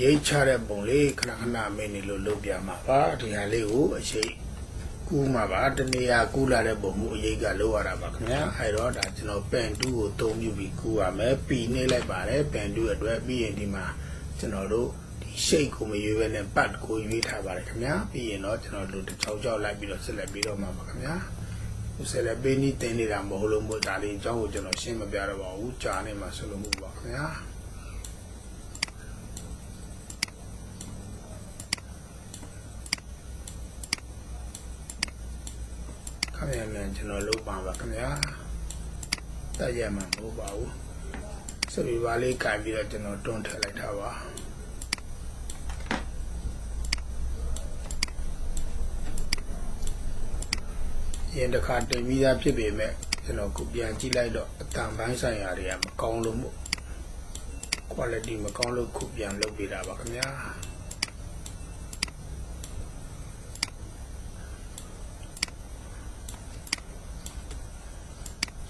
ရေးချတဲ့ပုံလေးခဏခဏမင်းနေလို့လုပ်ပြမှာပါဒီဟာလေးကိုအရေးကူးမှာပါတနေရာကူးလာတဲ့ပုံမှုအရေးကလောက်ရတာပါခင်ဗျာအဲ့တော့ဒါကျွန်တော်ပန်တူးကိုသုံးပြီးကူးရမယ်ပြီးနေလိုက်ပါတယ်ပန်တူးအတွက်ပြီးရင်ဒီမှာကျွန်တော်တို့ဒီရှိတ်ကိုမရွေးဘဲနဲ့ပတ်ကိုရွေးထားပါတယ်ခင်ဗျာပြီးရင်တော့ကျွန်တော်တို့တစ်ချောင်းချောင်းလိုက်ပြီးတော့ဆက်လက်ပြီးတော့မှာပါခင်ဗျာဆက်လက်ပေးနေတင်နေတာမဟုတ်လို့မို့ဒါလေးအကြောင်းကိုကျွန်တော်ရှင်းမပြတော့ပါဘူးကြာနေမှာဆိုလို့မို့ပါခင်ဗျာခင်ဗျာမြန်ကျွန်တော်လုပ်ပါပါခင်ဗျာတက်ရမှာမဟုတ်ပါဘူးဆိုပြီးပါလေးကြိုင်ပြီးတော့ကျွန်တော်တွန်းထည့်လိုက်တာပါရင်တစ်ခါတင်ပြီးသားဖြစ်ပေမဲ့ကျွန်တော်ခုပြန်ကြည့်လိုက်တော့အတန်ပိုင်းဆိုင်ရာတွေကမကောင်းလို့မို့ quality မကောင်းလို့ခုပြန်လုပ်ပေးတာပါခင်ဗျာ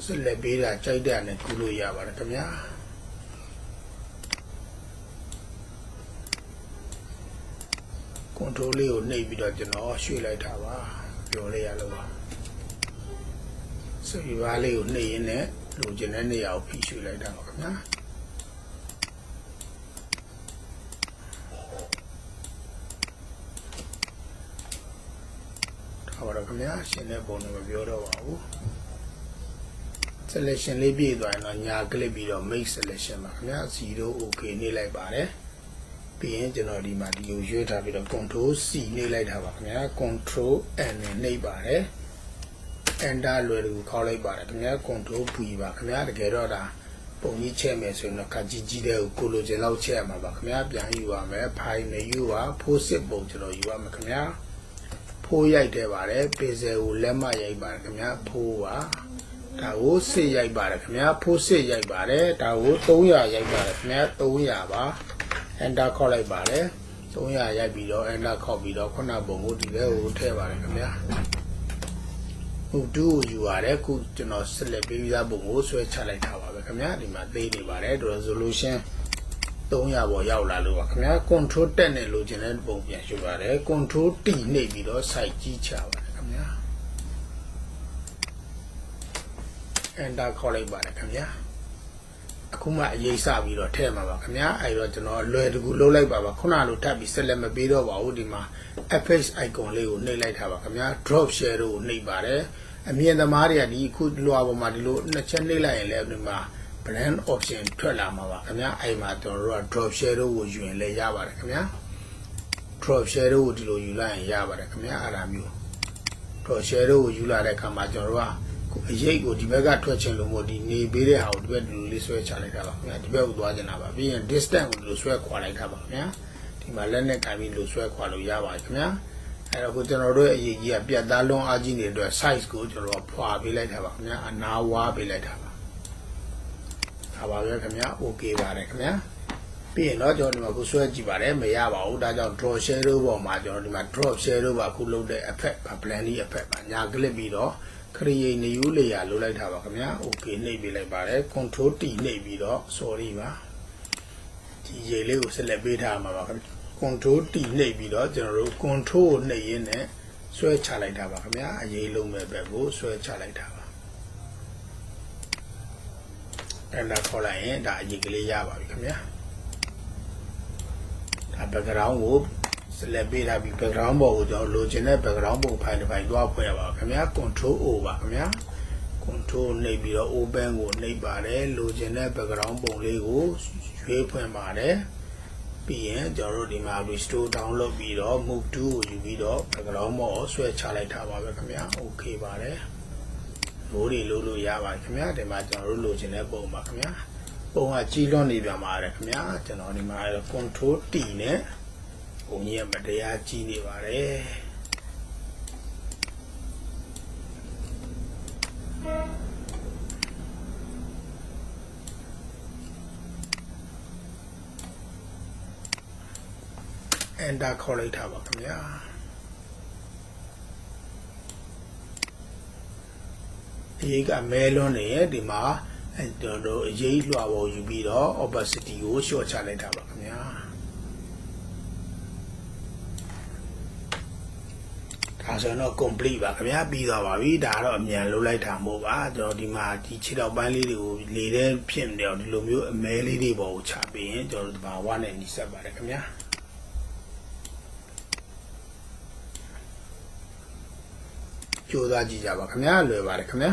ဆက်လက်ပေးတာကြိုက်တဲ့နဲ့ကူလို့ရပါတယ်ခင်ဗျာကွန်ထရိုးလေးကိုနှိပ်ပြီးတော့ကျွန်တော်ရွှေ့လိုက်တာပါပြောလိုက်ရလို့ပါဆိုပြီးပါလေးကိုနှိပ်ရင်းနဲ့လိုချင်တဲ့နေရာကိုဖိရွှေ့လိုက်တာပါခင်ဗျာဒါပါတော့ခင်ဗျာရှင်းတဲ့ပုံနဲ့မပြောတော့ပါဘူးselection လေးပြည့်သွားရင်တော့ညာကလစ်ပြီးတော့ make selection ပါခင်ဗျာ0 okay နေလိုက်ပါတယ်ပြီးရင်ကျွန်တော်ဒီမှာဒီကိုရွေးထားပြီးတော့ control C နေလိုက်တာပါခင်ဗျာ control N နဲ့နှိပ်ပါတယ် enter လွယ်တူခေါက်လိုက်ပါတယ်ခင်ဗျာ control V ပါခင်ဗျာတကယ်တော့ဒါပုံကြီးချက်မယ်ဆိုရင်တော့ခက်ကြီးတဲ့ကိုလိုချင်လောက်ချက်ရမှာပါခင်ဗျာပြန်ယူပါမယ် file နဲ့ယူပါဖိုးစစ်ပုံကျွန်တော်ယူပါမယ်ခင်ဗျာဖိုးရိုက်တယ်ပါတယ် bezel ကိုလက်မရိုက်ပါတယ်ခင်ဗျာဖိုးပါဒါကိုစစ်ရိုက်ပါတယ်ခင်ဗျာဖိုးစစ်ရိုက်ပါတယ်ဒါကို300ရိုက်ပါတယ်ခင်ဗျာ300ပါ enter ခေါက်လိုက်ပါတယ်300ရိုက်ပြီးတော့ enter ခေါက်ပြီးတော့ခုနပုံကိုဒီထဲကိုထည့်ပါတယ်ခင်ဗျာဟုတ်တူကိုယူရတယ်ခုကျွန်တော်ဆက်လက်ပေးပြီးသားပုံကိုဆွဲချလိုက်တာပါပဲခင်ဗျာဒီမှာသိနေပါတယ် resolution 300ပေါ်ရောက်လာလို့ပါခင်ဗျာ control တက်နေလို့ခြင်းတဲ့ပုံပြန်ယူပါတယ် control T နှိပ်ပြီးတော့ site ကြီးချပါတယ်ခင်ဗျာenter ခေါက်လိုက်ပါတယ်ခင်ဗျာအခုမှအရေးစပြီးတော့ထည့်မှာပါခင်ဗျာအဲ့တော့ကျွန်တော်လွယ်တကူလုပ်လိုက်ပါပါခုနလိုထပ်ပြီးဆက်လက်မပေးတော့ပါဘူးဒီမှာ fx icon လေးကိုနှိပ်လိုက်တာပါခင်ဗျာ drop shadow ကိုနှိပ်ပါတယ်အမြင်သမားတွေကဒီအခုလွှာပေါ်မှာဒီလိုနှစ်ချက်နှိပ်လိုက်ရင်လည်းဒီမှာ blend option ထွက်လာမှာပါခင်ဗျာအဲ့မှာကျွန်တော်တို့က drop shadow ကိုယူရင်လည်းရပါတယ်ခင်ဗျာ drop shadow ကိုဒီလိုယူလိုက်ရင်ရပါတယ်ခင်ဗျာအဲ့ဒါမျိုး drop shadow ကိုယူလာတဲ့အခါမှာကျွန်တော်တို့ကအရေးကိုဒီဘက်ကထွက်ချင်လို့မို့ဒီနေပေးတဲ့ဟာကိုဒီဘက်ဒီလိုလေးဆွဲချလိုက်တာပါခင်ဗျာဒီဘက်ကိုသွားချင်တာပါပြီးရင် distance ကိုဒီလိုဆွဲခွာလိုက်တာပါခင်ဗျာဒီမှာလက်နဲ့ကင်ပြီးလိုဆွဲခွာလို့ရပါတယ်ခင်ဗျာအဲ့တော့ခုကျွန်တော်တို့ရဲ့အရေးကြီးကပြတ်သားလွန်အားကြီးနေတဲ့အတွက် size ကိုကျွန်တော်ဖွာပေးလိုက်တာပါခင်ဗျာအနာဝါပေးလိုက်တာပါဒါပါပဲခင်ဗျာ okay ပါတယ်ခင်ဗျာပြီးရင်တော့ကျွန်တော်ဒီမှာခုဆွဲကြည့်ပါတယ်မရပါဘူးဒါကြောင့် draw shadow ပေါ်မှာကျွန်တော်ဒီမှာ drop shadow ပါခုလုပ်တဲ့ effect ပါ blending effect ပါညာကလစ်ပြီးတော့create new layer လုပ်လိုက်တာပါခင်ဗျာ okay နှိပ်ပေးလိုက်ပါတယ် control T နှိပ်ပြီးတော့ sorry ပါဒီရေလေးကိုဆက်လက်ပေးထားမှာပါခင်ဗျာ control T နှိပ်ပြီးတော့ကျွန်တော်တို့ control ကိုနှိပ်ရင်းနဲ့ဆွဲချလိုက်တာပါခင်ဗျာအရေးလုံးမဲ့ဘက်ကိုဆွဲချလိုက်တာပါအဲ့ဒါခေါ်လိုက်ရင်ဒါအရေးကလေးရပါပြီခင်ဗျာဒါ background ကိုဆက်လက်ပေးထားပြီး background ပေါ်ကိုကျွန်တော်လိုချင်တဲ့ background ပုံဖိုင်တစ်ဖိုင်တွားဖွဲ့ရပါခင်ဗျာ control O ပါခင်ဗျာ control နှိပ်ပြီးတော့ open ကိုနှိပ်ပါတယ်လိုချင်တဲ့ background ပုံလေးကိုရွေးဖွင့်ပါတယ်ပြီးရင်ကျွန်တော်တို့ဒီမှာ restore download ပြီးတော့ move to ကိုယူပြီးတော့ background ပေါ်ဆွဲချလိုက်တာပါပဲခင်ဗျာ okay ပါတယ်လိုတွေလို့ရပါတယ်ခင်ဗျာဒီမှာကျွန်တော်တို့လိုချင်တဲ့ပုံပါခင်ဗျာပုံကကြီးလွန်းနေပြန်ပါတယ်ခင်ဗျာကျွန်တော်ဒီမှာ control T နဲ့ပုံကြီးကမတရားကြီးနေပါတယ် enter ခေါက်လိုက်တာပါခင်ဗျာဒီကမဲလွန်းနေဒီမှာကျွန်တော်တို့အရေးလွှာပေါ်ယူပြီးတော့ opacity ကို short ချလိုက်တာပါခင်ဗျာ ဒါဆိုရင်တော့ complete ပါခင်ဗျာပြီးသွားပါပြီဒါကတော့အမြန်လုပ်လိုက်တာမဟုတ်ပါကျွန်တော်ဒီမှာဒီခြေထောက်ပိုင်းလေးတွေကိုလေထဲဖြစ်နေတော့ဒီလိုမျိုးအမဲလေးတွေပေါ်ကိုချပေးရင်ကျွန်တော်တို့ဒီမှာဝါနဲ့နီးစပ်ပါတယ်ခင်ဗျာကြိုးစားကြည့်ကြပါခင်ဗျာလွယ်ပါတယ်ခင်ဗျာ